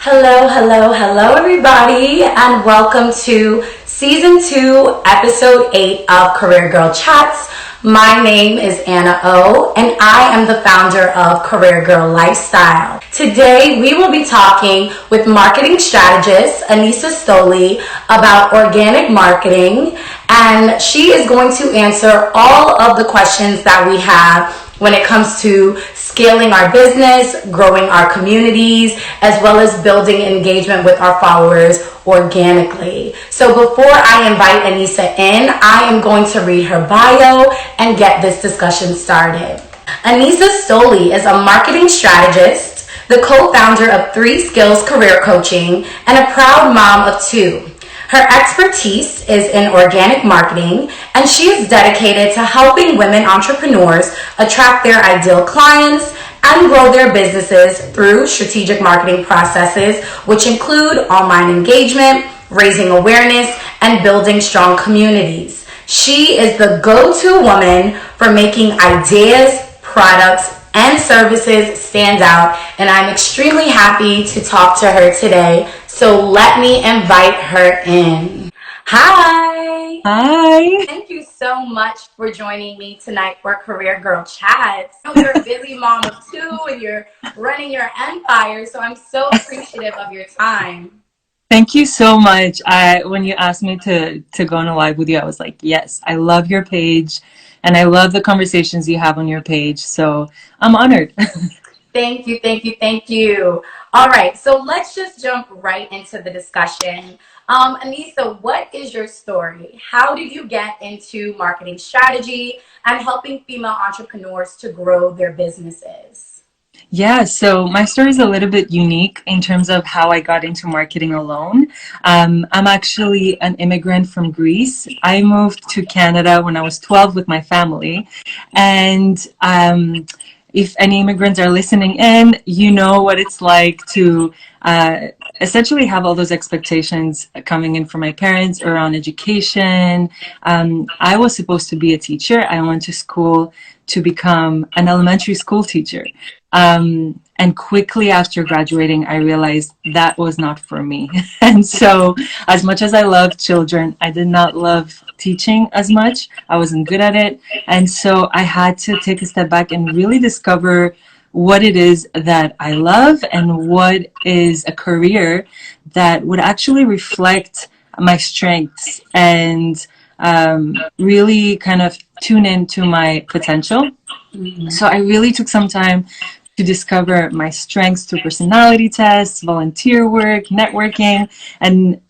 Hello, hello, hello, everybody, and welcome to Season 2, Episode 8 of Career Girl Chats. My name is Anna O, and I am the founder of Career Girl Lifestyle. Today, we will be talking with marketing strategist Anisa Stoli about organic marketing, and she is going to answer all of the questions that we have when it comes to scaling our business, growing our communities, as well as building engagement with our followers organically. So before I invite Anisa in, I am going to read her bio and get this discussion started. Anisa Stoli is a marketing strategist, the co-founder of 3 Skills Career Coaching, and a proud mom of 2. Her expertise is in organic marketing, and she is dedicated to helping women entrepreneurs attract their ideal clients and grow their businesses through strategic marketing processes, which include online engagement, raising awareness, and building strong communities. She is the go-to woman for making ideas, products, and services stand out, and I'm extremely happy to talk to her today. So let me invite her in. Hi. Hi. Thank you so much for joining me tonight for Career Girl Chats. I know you're a busy mom of 2 and you're running your empire, so I'm so appreciative of your time. Thank you so much. When you asked me to go on a live with you, I was like, yes, I love your page and I love the conversations you have on your page. So I'm honored. Thank you, thank you, thank you. All right, so let's just jump right into the discussion. Anisa, what is your story? How did you get into marketing strategy and helping female entrepreneurs to grow their businesses? Yeah, so my story is a little bit unique in terms of how I got into marketing alone. I'm actually an immigrant from Greece. I moved to Canada when I was 12 with my family, and if any immigrants are listening in, you know what it's like to essentially have all those expectations coming in from my parents around education. I was supposed to be a teacher. I went to school to become an elementary school teacher. And quickly after graduating, I realized that was not for me. And so as much as I love children, I did not love teaching as much. I wasn't good at it. And so I had to take a step back and really discover what it is that I love and what is a career that would actually reflect my strengths and really kind of tune into my potential. So I really took some time to discover my strengths through personality tests, volunteer work, networking, and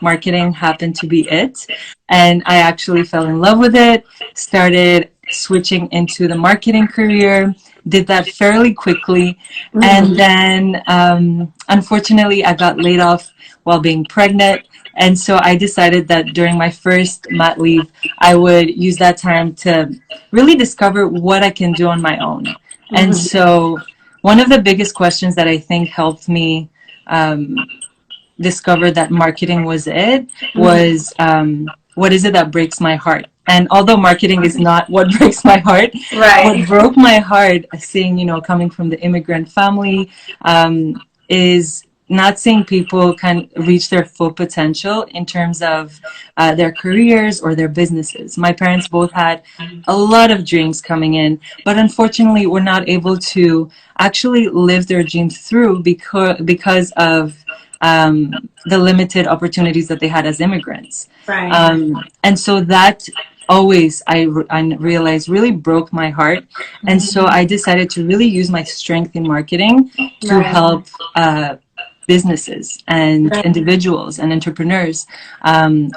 marketing happened to be it. And I actually fell in love with it, started switching into the marketing career, did that fairly quickly. And then unfortunately, I got laid off while being pregnant. And so I decided that during my first mat leave, I would use that time to really discover what I can do on my own. And so one of the biggest questions that I think helped me discover that marketing was it was, what is it that breaks my heart? And although marketing is not what breaks my heart, Right. what broke my heart, seeing, coming from the immigrant family, is not seeing people can reach their full potential in terms of their careers or their businesses. My parents both had a lot of dreams coming in, but unfortunately were not able to actually live their dreams through because of the limited opportunities that they had as immigrants. Right. And so that always I realized really broke my heart. And so I decided to really use my strength in marketing to help businesses and individuals and entrepreneurs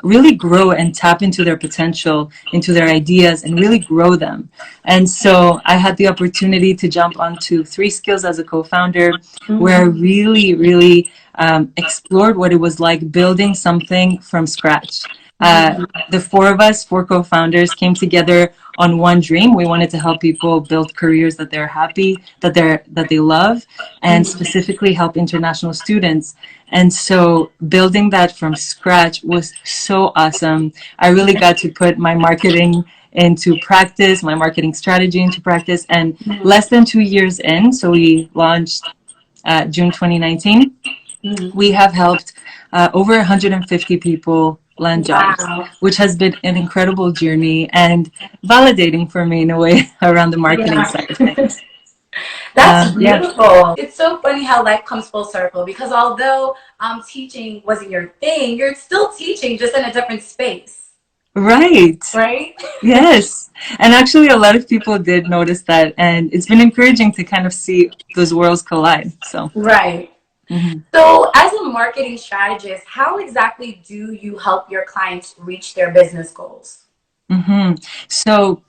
really grow and tap into their potential, into their ideas, and really grow them. And so I had the opportunity to jump onto 3 Skills as a co-founder, where I really explored what it was like building something from scratch. The 4 of us, 4 co-founders, came together on one dream. We wanted to help people build careers that they're happy, that they love, and specifically help international students. And so building that from scratch was so awesome. I really got to put my marketing into practice, my marketing strategy into practice, and less than 2 years in, so we launched June 2019. We have helped over 150 people land jobs, Wow. which has been an incredible journey and validating for me in a way around the marketing Yeah. side of things. That's Yeah, beautiful. It's so funny how life comes full circle because although teaching wasn't your thing, you're still teaching just in a different space, right. right? Yes. And actually, a lot of people did notice that, and it's been encouraging to kind of see those worlds collide. So, Right. mhm. So, as a marketing strategist, how exactly do you help your clients reach their business goals? So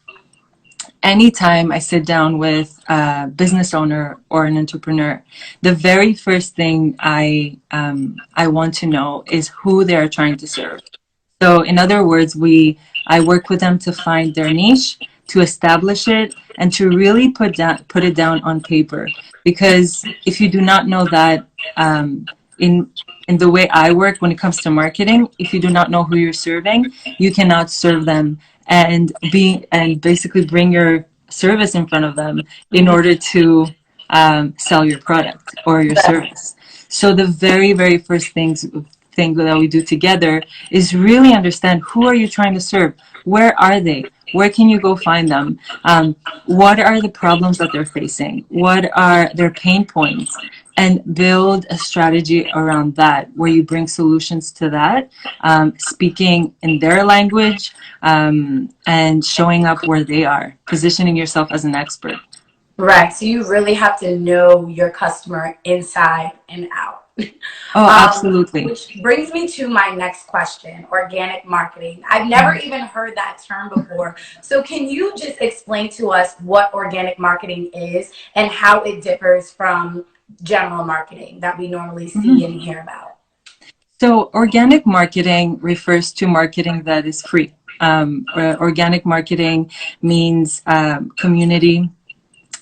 anytime I sit down with a business owner or an entrepreneur, the very first thing I want to know is who they are trying to serve. So in other words, I work with them to find their niche, to establish it, and to really put it down on paper. Because if you do not know that, in in the way I work when it comes to marketing, if you do not know who you're serving, you cannot serve them and basically bring your service in front of them in order to sell your product or your Right. service. So the very, very first thing that we do together is really understand who are you trying to serve? Where are they? Where can you go find them? What are the problems that they're facing? What are their pain points? And build a strategy around that where you bring solutions to that, speaking in their language, and showing up where they are, positioning yourself as an expert. Right. So you really have to know your customer inside and out. Oh, absolutely. Which brings me to my next question, organic marketing. I've never even heard that term before. So can you just explain to us what organic marketing is and how it differs from general marketing that we normally see and hear about? So, organic marketing refers to marketing that is free. Organic marketing means community.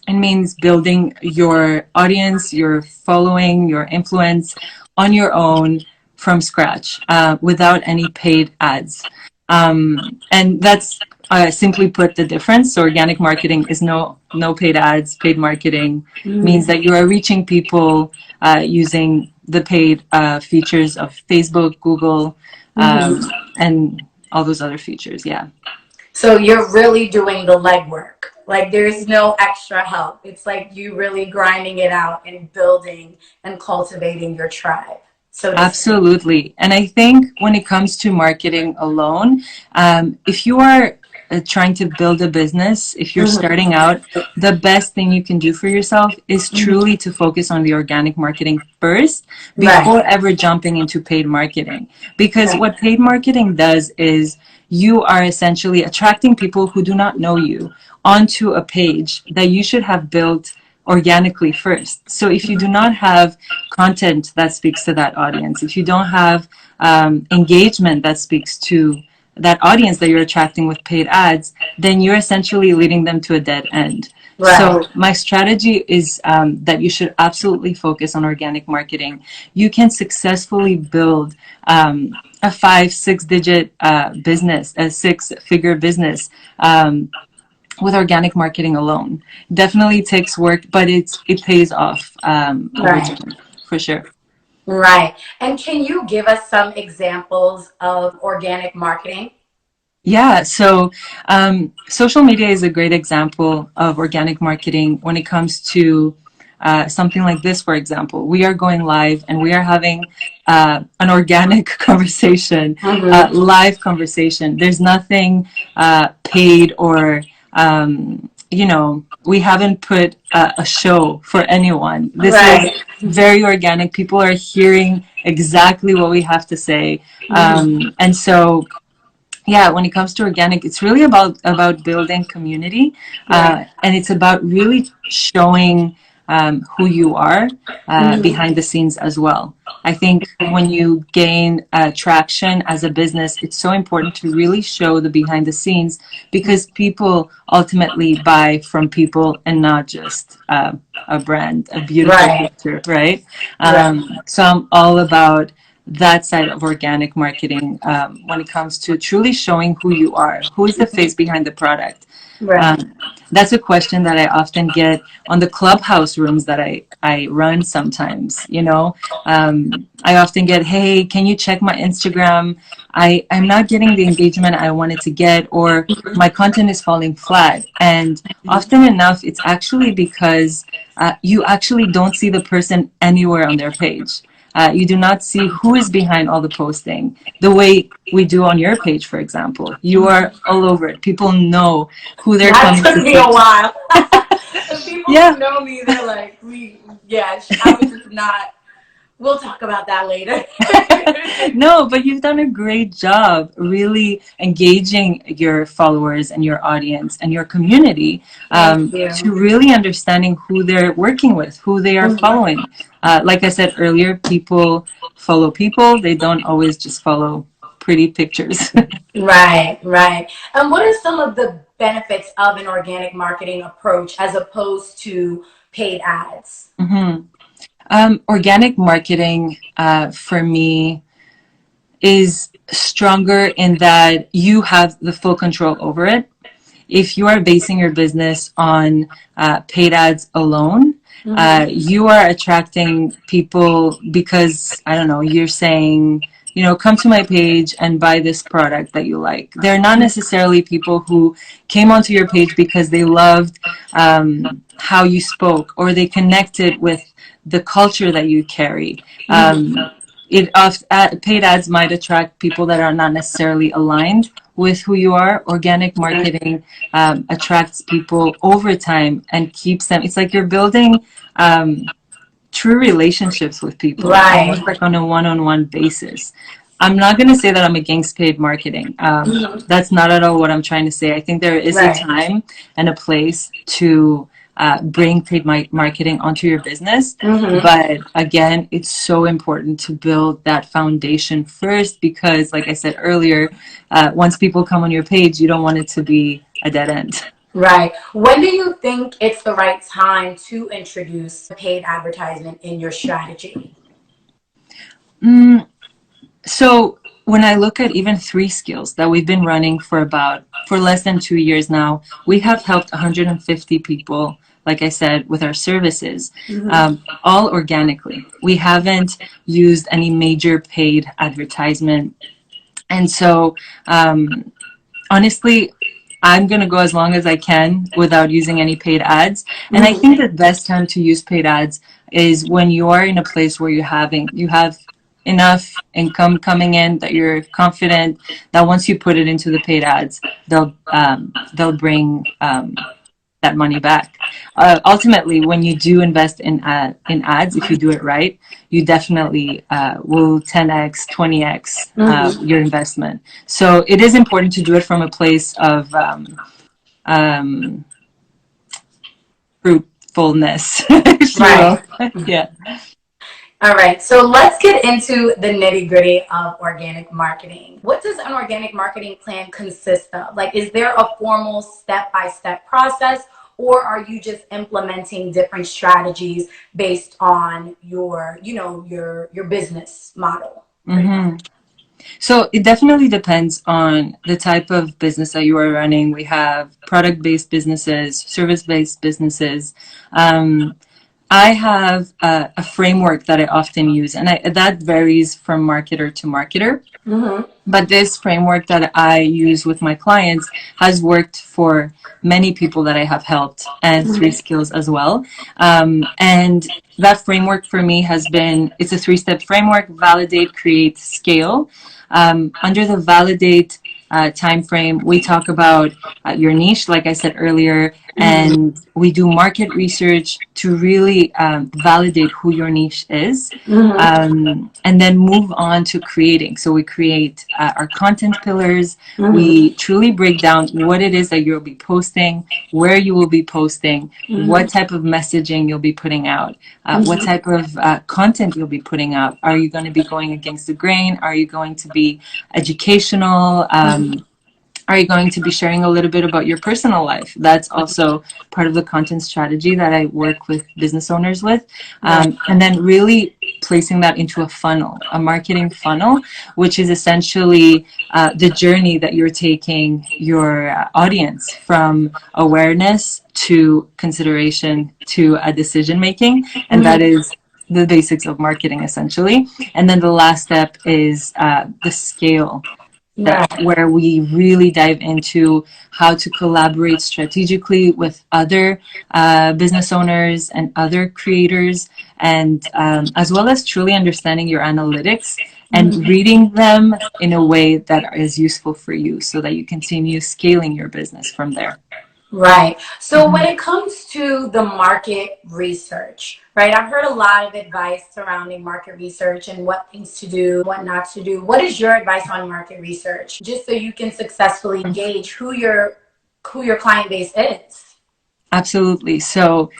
It means building your audience, your following, your influence on your own from scratch without any paid ads. And that's simply put the difference. So organic marketing is no paid ads. Paid marketing means that you are reaching people using the paid features of Facebook, Google, Mm-hmm. and all those other features. Yeah. So you're really doing the legwork. Like there's no extra help. It's like you really grinding it out and building and cultivating your tribe, so to speak. Absolutely. And I think when it comes to marketing alone, if you are trying to build a business, if you're Mm-hmm. starting out, the best thing you can do for yourself is truly to focus on the organic marketing first before Right. ever jumping into paid marketing. Because what paid marketing does is you are essentially attracting people who do not know you onto a page that you should have built organically first. So if you do not have content that speaks to that audience, if you don't have engagement that speaks to that audience that you're attracting with paid ads, then you're essentially leading them to a dead end. Right. So my strategy is that you should absolutely focus on organic marketing. You can successfully build a 5, 6 digit business, a 6 figure business, with organic marketing alone. Definitely takes work, but it pays off over Right. time for sure. Right. And can you give us some examples of organic marketing? Yeah, so social media is a great example of organic marketing when it comes to something like this, for example. We are going live and we are having an organic conversation, Mm-hmm. live conversation. There's nothing paid or, we haven't put a show for anyone. This is Right. very organic. People are hearing exactly what we have to say. Mm-hmm. And so, yeah, when it comes to organic, it's really about building community, Right. and it's about really showing who you are Mm-hmm. behind the scenes as well. I think when you gain traction as a business, it's so important to really show the behind the scenes because people ultimately buy from people and not just a brand, a beautiful Right. picture, right? Right. So I'm all about that side of organic marketing when it comes to truly showing who you are, who is the face behind the product. Right. Um, That's a question that I often get on the Clubhouse rooms that I run sometimes. I often get, hey, can you check my Instagram? I'm not getting the engagement I wanted to get, or my content is falling flat. And often enough, it's actually because you actually don't see the person anywhere on their page. You do not see who is behind all the posting the way we do on your page, for example. You are all over it. People know who they're coming to. That took me a while. The people who know me, they're like, I was just not. We'll talk about that later. No, but you've done a great job really engaging your followers and your audience and your community to really understanding who they're working with, who they are following. Like I said earlier, people follow people. They don't always just follow pretty pictures. Right. And what are some of the benefits of an organic marketing approach as opposed to paid ads? Organic marketing for me is stronger in that you have the full control over it. If you are basing your business on paid ads alone, you are attracting people because, I don't know, you're saying, come to my page and buy this product that you like. They're not necessarily people who came onto your page because they loved how you spoke, or they connected with the culture that you carry. Paid ads might attract people that are not necessarily aligned with who you are. Organic marketing attracts people over time and keeps them. It's like you're building true relationships with people, almost like on a one-on-one basis. I'm not going to say that I'm against paid marketing. That's not at all what I'm trying to say. I think there is a time and a place to bring paid marketing onto your business. But again, it's so important to build that foundation first, because like I said earlier, once people come on your page, you don't want it to be a dead end. Right. When do you think it's the right time to introduce paid advertisement in your strategy? So when I look at even 3 skills that we've been running for less than 2 years now, we have helped 150 people, like I said, with our services, all organically. We haven't used any major paid advertisement. And so, honestly, I'm going to go as long as I can without using any paid ads. And I think the best time to use paid ads is when you are in a place where you have enough income coming in that you're confident that once you put it into the paid ads, they'll bring that money back. Ultimately, when you do invest in ads, if you do it right, you definitely will 10x, 20x your investment. So it is important to do it from a place of fruitfulness. Right. Yeah. All right, so let's get into the nitty-gritty of organic marketing. What does an organic marketing plan consist of? Like, is there a formal step-by-step process, or are you just implementing different strategies based on your business model? So it definitely depends on the type of business that you are running. We have product-based businesses, service-based businesses. I have a framework that I often use, and that varies from marketer to marketer. But this framework that I use with my clients has worked for many people that I have helped, and 3 skills as well. And that framework for me it's a 3-step framework: validate, create, scale. Under the validate time frame, we talk about your niche, like I said earlier, and we do market research to really validate who your niche is, and then move on to creating. So we create our content pillars. We truly break down what it is that you'll be posting, where you will be posting, what type of messaging you'll be putting out, what type of content you'll be putting out. Are you going to be going against the grain? Are you going to be educational? Are you going to be sharing a little bit about your personal life? That's also part of the content strategy that I work with business owners with. And then really placing that into a funnel, a marketing funnel, which is essentially the journey that you're taking your audience from awareness to consideration to a decision making. And that is the basics of marketing, essentially. And then the last step is the scale. Where we really dive into how to collaborate strategically with other business owners and other creators, and as well as truly understanding your analytics and reading them in a way that is useful for you so that you continue scaling your business from there. Right. So when it comes to the market research, right, I've heard a lot of advice surrounding market research and what things to do, what not to do. What is your advice on market research, just so you can successfully gauge who your client base is? Absolutely. So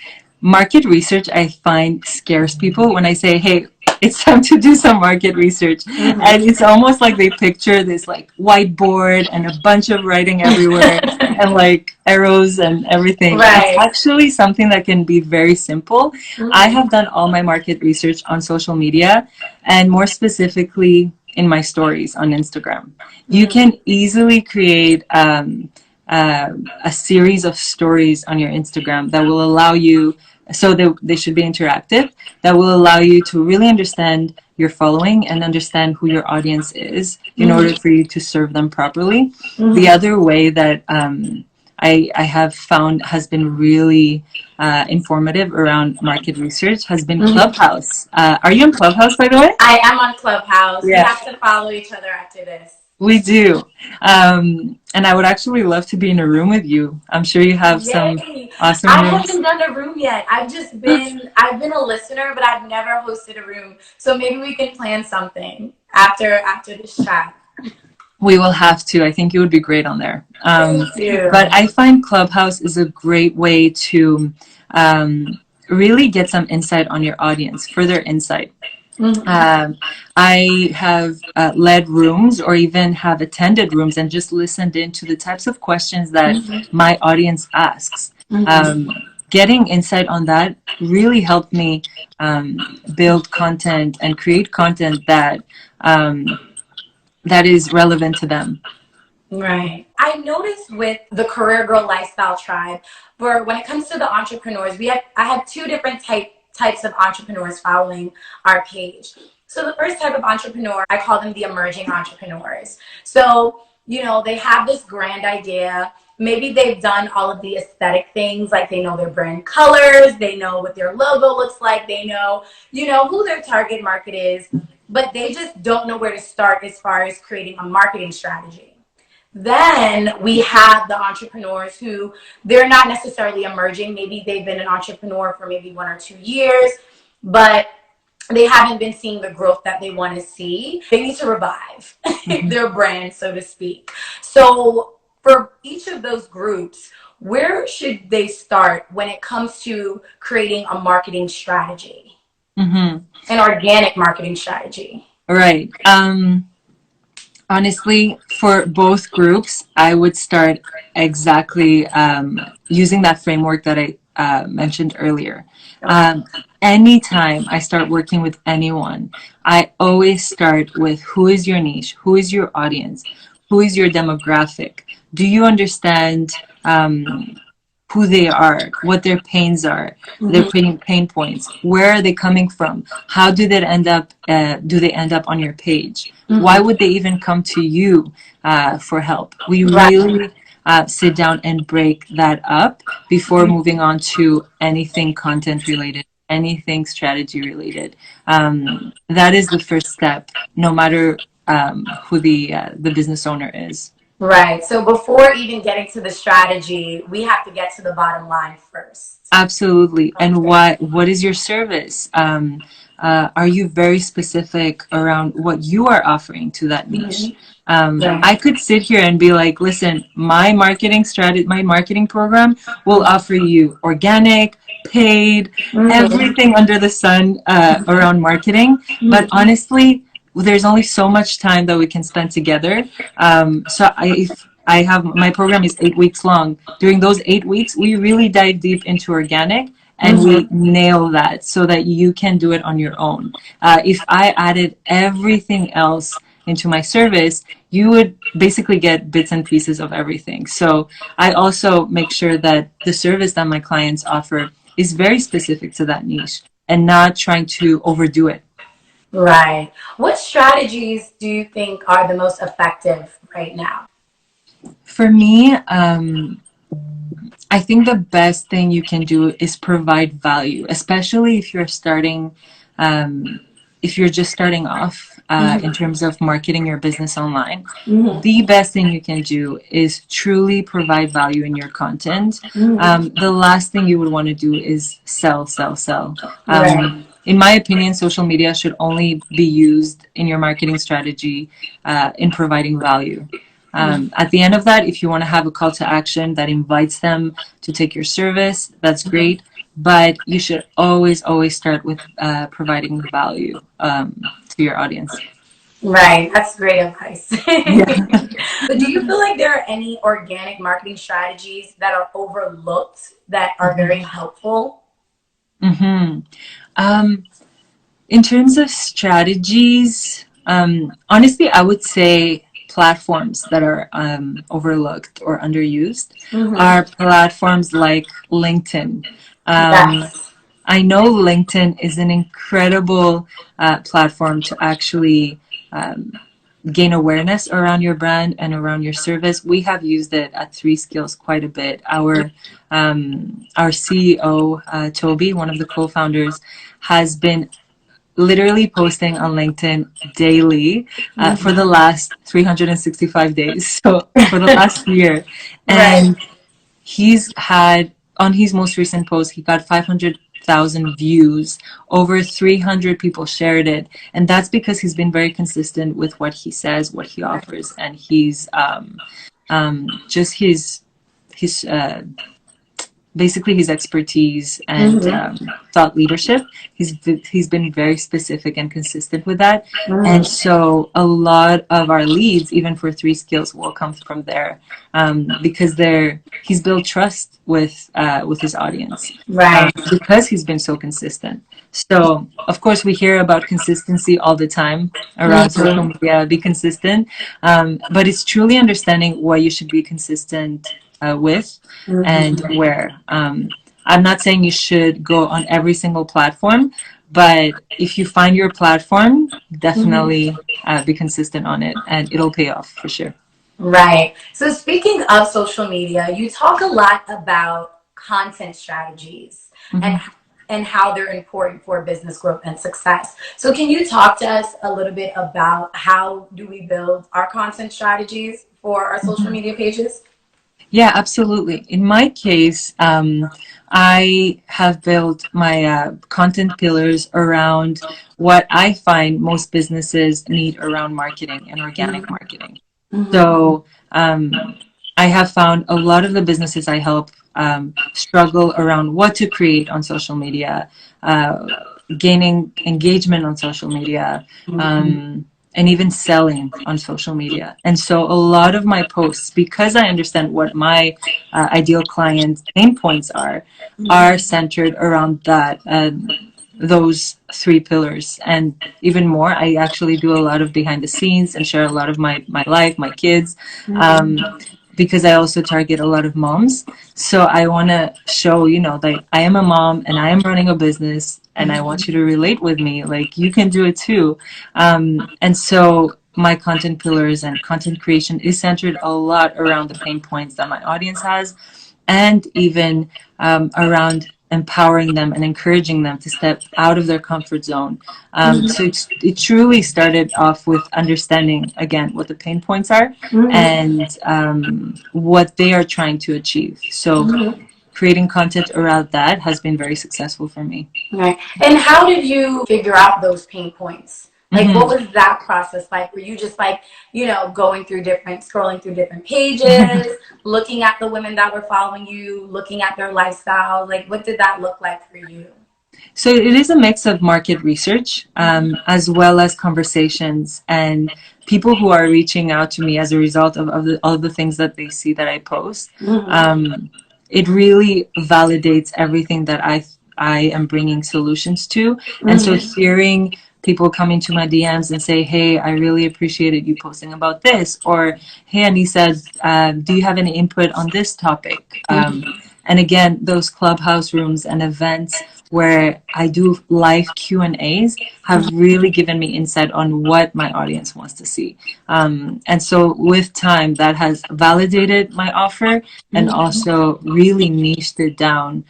market research, I find, scares people when I say, hey, it's time to do some market research. And it's almost like they picture this like whiteboard and a bunch of writing everywhere and like arrows and everything. It's actually something that can be very simple. I have done all my market research on social media, and more specifically in my stories on Instagram. You can easily create a series of stories on your Instagram that will allow you, so they should be interactive, that will allow you to really understand your following and understand who your audience is in order for you to serve them properly. The other way that I have found has been really informative around market research has been Clubhouse. Are you on Clubhouse, by the way? I am on Clubhouse. Yeah. We have to follow each other after this. We do. And I would actually love to be in a room with you. I'm sure you have some awesome rooms. I haven't done a room yet. I've been a listener, but I've never hosted a room. So maybe we can plan something after this chat. We will have to. I think you would be great on there. Thank you. But I find Clubhouse is a great way to really get some insight on your audience, further insight. I have led rooms or even have attended rooms and just listened into the types of questions that my audience asks. Getting insight on that really helped me build content and create content that is relevant to them. Right. I noticed with the Career Girl Lifestyle Tribe, where when it comes to the entrepreneurs, I have two different types of entrepreneurs following our page. So the first type of entrepreneur, I call them the emerging entrepreneurs. So, they have this grand idea. Maybe they've done all of the aesthetic things, like they know their brand colors, they know what their logo looks like, they know, who their target market is, but they just don't know where to start as far as creating a marketing strategy. Then we have the entrepreneurs who, they're not necessarily emerging. Maybe they've been an entrepreneur for maybe 1 or 2 years, but they haven't been seeing the growth that they want to see. They need to revive their brand, so to speak. So for each of those groups, where should they start when it comes to creating a marketing strategy? An organic marketing strategy? Right. Honestly, for both groups, I would start exactly using that framework that I mentioned earlier. Anytime I start working with anyone, I always start with who is your niche, who is your audience, who is your demographic. Do you understand who they are, what their pains are, their pain points, where are they coming from, how do they end up on your page, why would they even come to you for help? We really sit down and break that up before moving on to anything content related, anything strategy related. That is the first step, no matter who the business owner is. Right. So before even getting to the strategy, we have to get to the bottom line first. Absolutely. Okay. And what is your service? Are you very specific around what you are offering to that niche? I could sit here and be like, listen, my marketing strategy, my marketing program will offer you organic, paid, everything under the sun around marketing. But honestly, there's only so much time that we can spend together. So my program is 8 weeks long. During those 8 weeks, we really dive deep into organic and we nail that so that you can do it on your own. If I added everything else into my service, you would basically get bits and pieces of everything. So I also make sure that the service that my clients offer is very specific to that niche and not trying to overdo it. Right. What strategies do you think are the most effective right now? For me, I think the best thing you can do is provide value, especially if you're starting, if you're just starting off in terms of marketing your business online. The best thing you can do is truly provide value in your content. The last thing you would want to do is sell, sell, sell. Right. In my opinion, social media should only be used in your marketing strategy in providing value. At the end of that, if you want to have a call to action that invites them to take your service, that's great. But you should always, always start with providing value to your audience. Right. That's great advice. Yeah. But do you feel like there are any organic marketing strategies that are overlooked that are very helpful? Mm-hmm. In terms of strategies, honestly, I would say platforms that are overlooked or underused are platforms like LinkedIn. Yes. I know LinkedIn is an incredible platform to actually gain awareness around your brand and around your service. We have used it at Three Skills quite a bit. Our CEO, Toby, one of the co-founders, has been literally posting on LinkedIn daily for the last 365 days. So for the last year. And Right. he's had, on his most recent post, he got 500,000 views. Over 300 people shared it. And that's because he's been very consistent with what he says, what he offers. And he's just his basically his expertise and thought leadership. He's been very specific and consistent with that, and so a lot of our leads, even for Three Skills, will come from there because he's built trust with his audience, Right. because he's been so consistent. So of course we hear about consistency all the time around social media. Be consistent, but it's truly understanding what you should be consistent with and where. I'm not saying you should go on every single platform, but if you find your platform, definitely be consistent on it, and it'll pay off for sure. Right. So speaking of social media, you talk a lot about content strategies and how they're important for business growth and success. So can you talk to us a little bit about how do we build our content strategies for our social media pages? Yeah, absolutely. In my case, I have built my content pillars around what I find most businesses need around marketing and organic marketing. So I have found a lot of the businesses I help struggle around what to create on social media, gaining engagement on social media, and even selling on social media. And so a lot of my posts, because I understand what my ideal client pain points are centered around that. Those three pillars, and even more. I actually do a lot of behind the scenes and share a lot of my life, my kids, because I also target a lot of moms. So I want to show, that I am a mom and I am running a business, and I want you to relate with me. Like, you can do it too. And so my content pillars and content creation is centered a lot around the pain points that my audience has, and even around empowering them and encouraging them to step out of their comfort zone. So it truly started off with understanding, again, what the pain points are and what they are trying to achieve. So creating content around that has been very successful for me. Right. And how did you figure out those pain points? Like, what was that process like? Were you just like, scrolling through different pages, looking at the women that were following you, looking at their lifestyle? Like, what did that look like for you? So it is a mix of market research as well as conversations and people who are reaching out to me as a result of all the things that they see that I post. It really validates everything that I am bringing solutions to. And so hearing people come into my DMs and say, hey, I really appreciated you posting about this, or hey, Anisa, do you have any input on this topic? And again, those Clubhouse rooms and events where I do live Q&As have really given me insight on what my audience wants to see. And so with time, that has validated my offer and also really niched it down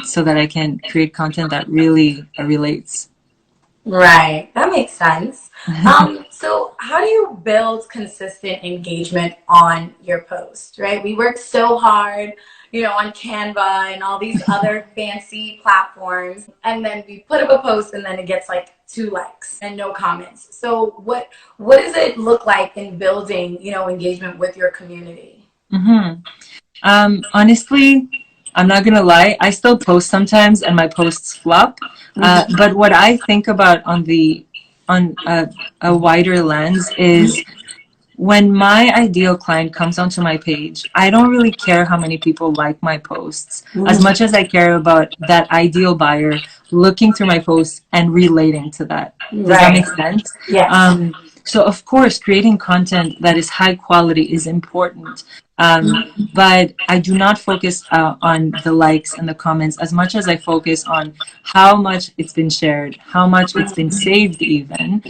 so that I can create content that really relates. Right. That makes sense. So how do you build consistent engagement on your post, right? We work so hard, on Canva and all these other fancy platforms. And then we put up a post and then it gets like 2 likes and no comments. So what does it look like in building, engagement with your community? Honestly, I'm not gonna lie, I still post sometimes and my posts flop. But what I think about on a wider lens is when my ideal client comes onto my page, I don't really care how many people like my posts as much as I care about that ideal buyer looking through my posts and relating to that. Does that make sense? Yes. So of course, creating content that is high quality is important. But I do not focus on the likes and the comments as much as I focus on how much it's been shared, how much it's been saved even.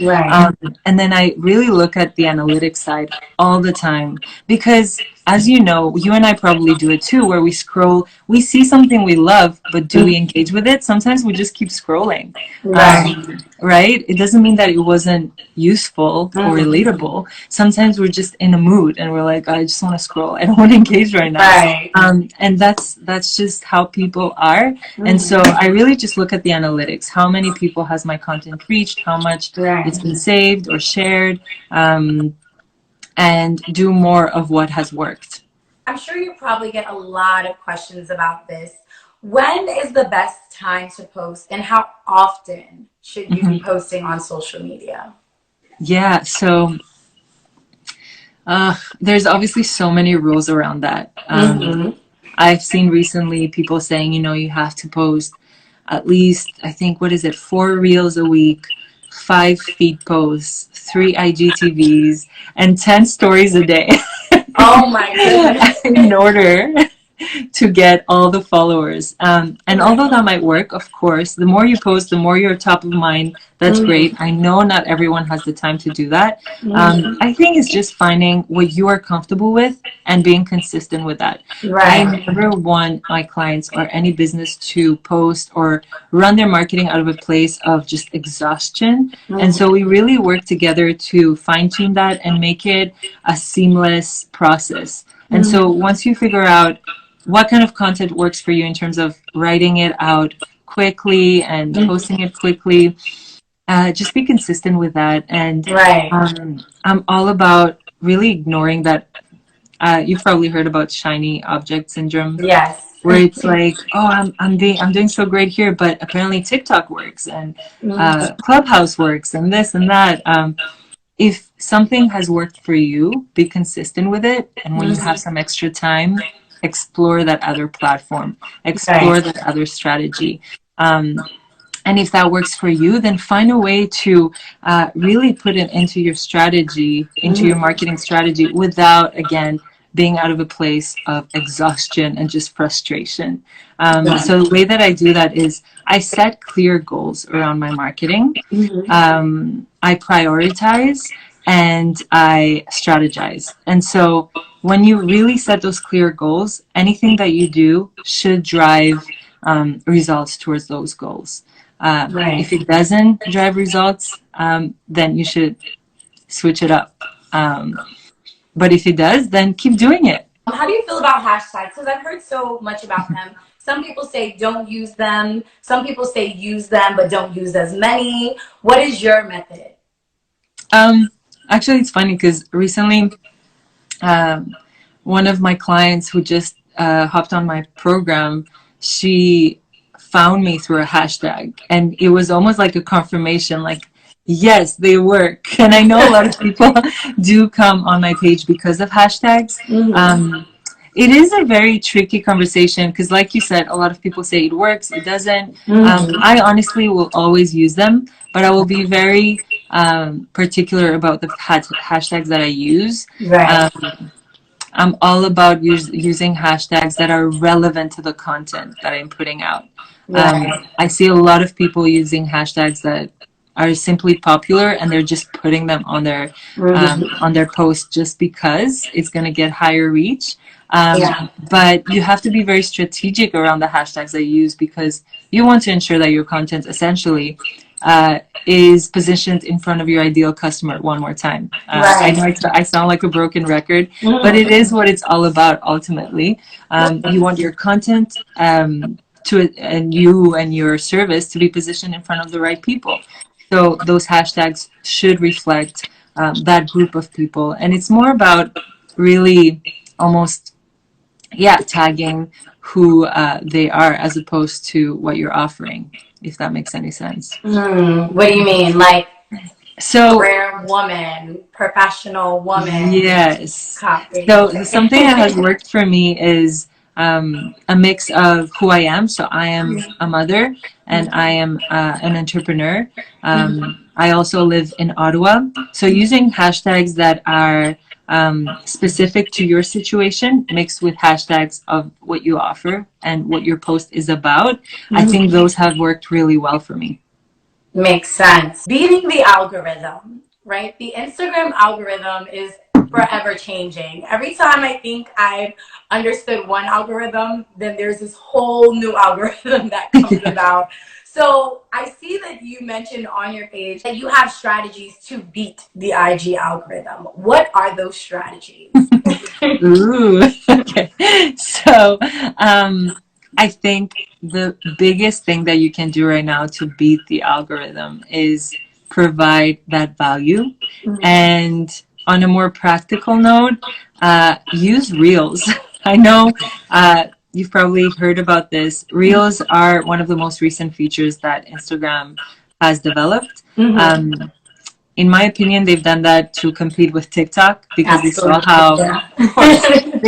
And then I really look at the analytics side all the time because, as you know, you and I probably do it too, where we scroll, we see something we love, but do we engage with it? Sometimes we just keep scrolling. Right? It doesn't mean that it wasn't useful or relatable. Sometimes we're just in a mood and we're like, I just want to scroll. I don't want to engage right now. And that's just how people are. And so I really just look at the analytics. How many people has my content reached? How much it's been saved or shared? And do more of what has worked. I'm sure you probably get a lot of questions about this. When is the best time to post and how often should you be posting on social media? Yeah, so there's obviously so many rules around that. I've seen recently people saying, you have to post at least, I think, 4 reels a week, 5 feed posts, 3 IGTVs, and 10 stories a day. Oh my goodness. In order to get all the followers. And although that might work, of course, the more you post, the more you're top of mind. That's great. I know not everyone has the time to do that. I think it's just finding what you are comfortable with and being consistent with that. I never want my clients or any business to post or run their marketing out of a place of just exhaustion. And so we really work together to fine tune that and make it a seamless process. And so once you figure out what kind of content works for you in terms of writing it out quickly and posting it quickly, just be consistent with that. And I'm all about really ignoring that. You've probably heard about shiny object syndrome. Yes. Where it's like, oh, I'm doing so great here, but apparently TikTok works and Clubhouse works and this and that. If something has worked for you, be consistent with it. And when you have some extra time, explore that other platform, explore that other strategy. And if that works for you, then find a way to really put it into your strategy, into your marketing strategy without, again, being out of a place of exhaustion and just frustration. So the way that I do that is I set clear goals around my marketing. I prioritize and I strategize. And so when you really set those clear goals, anything that you do should drive results towards those goals. If it doesn't drive results, then you should switch it up. But if it does, then keep doing it. How do you feel about hashtags? Because I've heard so much about them. Some people say don't use them. Some people say use them, but don't use as many. What is your method? Actually, it's funny because recently one of my clients who just hopped on my program, she found me through a hashtag. And it was almost like a confirmation, like, yes, they work. And I know a lot of people do come on my page because of hashtags. It is a very tricky conversation because, like you said, a lot of people say it works, it doesn't. I honestly will always use them, but I will be very particular about the hashtags that I use. Right. I'm all about using hashtags that are relevant to the content that I'm putting out. Right. I see a lot of people using hashtags that are simply popular and they're just putting them on their post just because it's going to get higher reach. Yeah. But you have to be very strategic around the hashtags that you use because you want to ensure that your content essentially is positioned in front of your ideal customer one more time. I know Right. I sound like a broken record, but it is what it's all about ultimately. You want your content and you and your service to be positioned in front of the right people. So those hashtags should reflect that group of people. And it's more about really almost, yeah, tagging who they are as opposed to what you're offering, if that makes any sense. What do you mean? Like So, career woman, professional woman, yes. copy. So something that has worked for me is a mix of who I am. So I am a mother and I am an entrepreneur. I also live in Ottawa. So using hashtags that are specific to your situation mixed with hashtags of what you offer and what your post is about, I think those have worked really well for me. Makes sense. Beating the algorithm, right? The Instagram algorithm is forever changing. Every time I think I've understood one algorithm, then there's this whole new algorithm that comes about. So I see that you mentioned on your page that you have strategies to beat the IG algorithm. What are those strategies? Ooh, okay. So, I think the biggest thing that you can do right now to beat the algorithm is provide that value. And on a more practical note, use Reels. I know you've probably heard about this. Reels are one of the most recent features that Instagram has developed. In my opinion, they've done that to compete with TikTok because they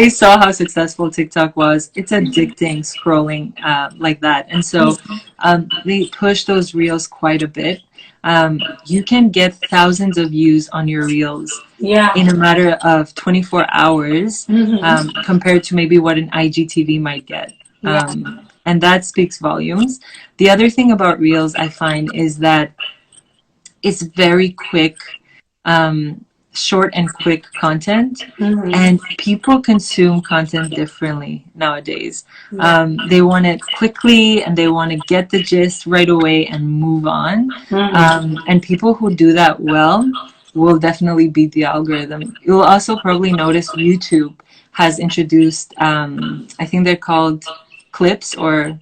saw how successful TikTok was. It's addicting scrolling like that, and so they push those reels quite a bit. You can get thousands of views on your reels in a matter of 24 hours compared to maybe what an IGTV might get. And that speaks volumes. The other thing about reels I find is that it's very quick, short and quick content, and people consume content differently nowadays. They want it quickly and they want to get the gist right away and move on. And people who do that well will definitely beat the algorithm. You'll also probably notice YouTube has introduced, I think they're called clips, or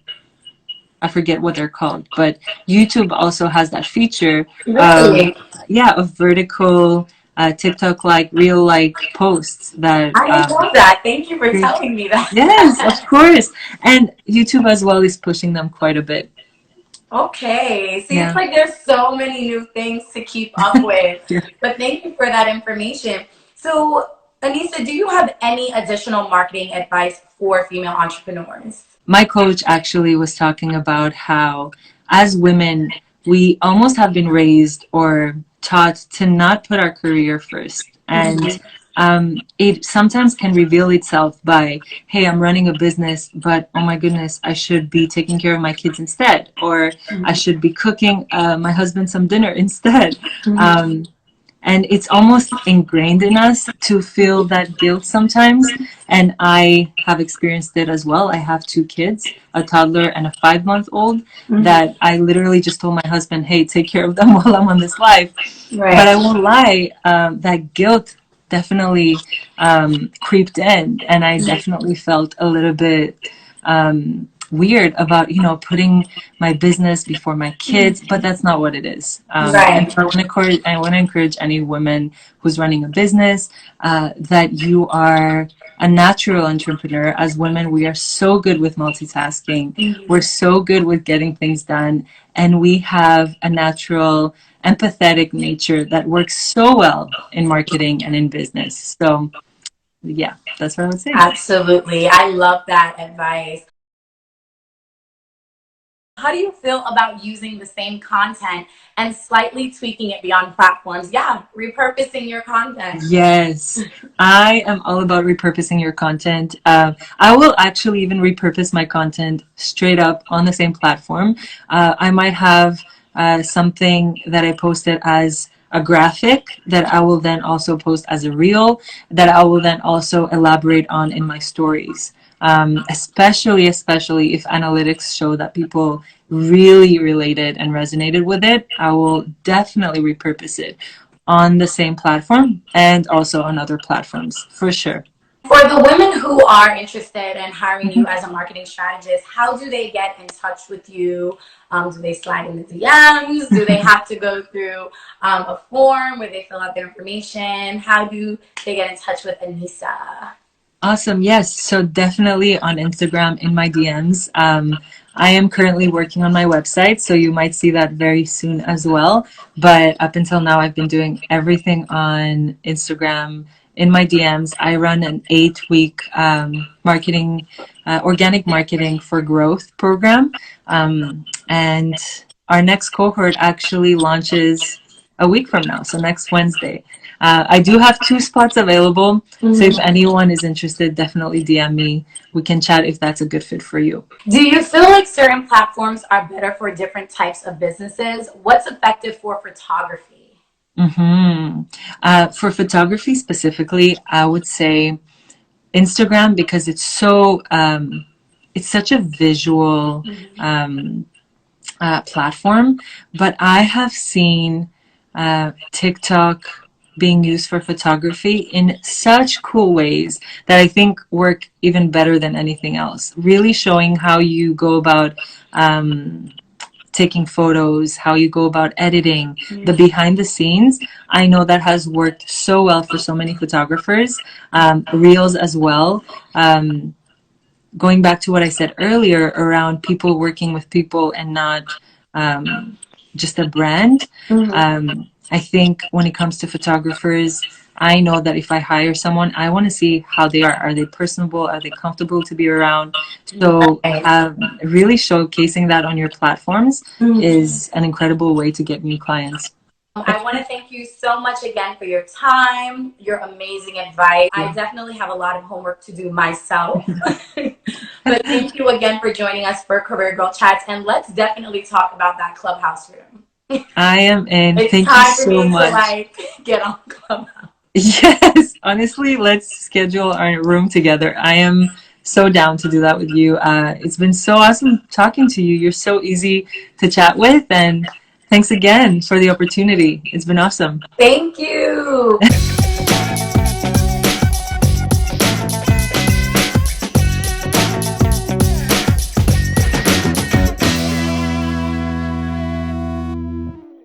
I forget what they're called, but YouTube also has that feature of vertical TikTok-like, real-like posts that I didn't know that. Thank you for telling me that. Yes, of course. And YouTube as well is pushing them quite a bit. Okay. See, it's like there's so many new things to keep up with. But thank you for that information. So, Anisa, do you have any additional marketing advice for female entrepreneurs? My coach actually was talking about how, as women, we almost have been raised or taught to not put our career first. And it sometimes can reveal itself by, hey, I'm running a business, but oh my goodness, I should be taking care of my kids instead, or I should be cooking my husband some dinner instead. And it's almost ingrained in us to feel that guilt sometimes. And I have experienced it as well. I have 2 kids, a toddler and a 5-month-old, that I literally just told my husband, hey, take care of them while I'm on this life. But I won't lie, that guilt definitely creeped in. And I definitely felt a little bit weird about, putting my business before my kids, but that's not what it is. And so I want to encourage any woman who's running a business that you are a natural entrepreneur. As women, we are so good with multitasking. We're so good with getting things done, and we have a natural empathetic nature that works so well in marketing and in business. So Yeah, that's what I would say. Absolutely. I love that advice. How do you feel about using the same content and slightly tweaking it beyond platforms? Yeah, repurposing your content. Yes, I am all about repurposing your content. I will actually even repurpose my content straight up on the same platform. I might have something that I posted as a graphic that I will then also post as a reel that I will then also elaborate on in my stories. Especially if analytics show that people really related and resonated with it, I will definitely repurpose it on the same platform and also on other platforms for sure. For the women who are interested in hiring you as a marketing strategist, how do they get in touch with you? Do they slide in the DMs? Do they have to go through a form where they fill out their information? How do they get in touch with Anisa? Awesome. Yes. So definitely on Instagram in my DMs. I am currently working on my website, so you might see that very soon as well. But up until now, I've been doing everything on Instagram in my DMs. I run an 8-week organic marketing for growth program. And our next cohort actually launches a week from now, so next Wednesday. I do have 2 spots available, so if anyone is interested, definitely DM me. We can chat if that's a good fit for you. Do you feel like certain platforms are better for different types of businesses? What's effective for photography? For photography specifically, I would say Instagram because it's such a visual platform, but I have seen TikTok being used for photography in such cool ways that I think work even better than anything else. Really showing how you go about taking photos, how you go about editing, the behind the scenes. I know that has worked so well for so many photographers, reels as well. Going back to what I said earlier around people working with people and not just a brand. I think when it comes to photographers, I know that if I hire someone, I want to see how they are. Are they personable? Are they comfortable to be around? So really showcasing that on your platforms is an incredible way to get new clients. I want to thank you so much again for your time, your amazing advice. I definitely have a lot of homework to do myself. But thank you again for joining us for Career Girl Chats. And let's definitely talk about that Clubhouse room. I am in. It's Thank you time for so me much. to like get on Clubhouse. Yes, honestly, let's schedule our room together. I am so down to do that with you. It's been so awesome talking to you. You're so easy to chat with, and thanks again for the opportunity. It's been awesome. Thank you.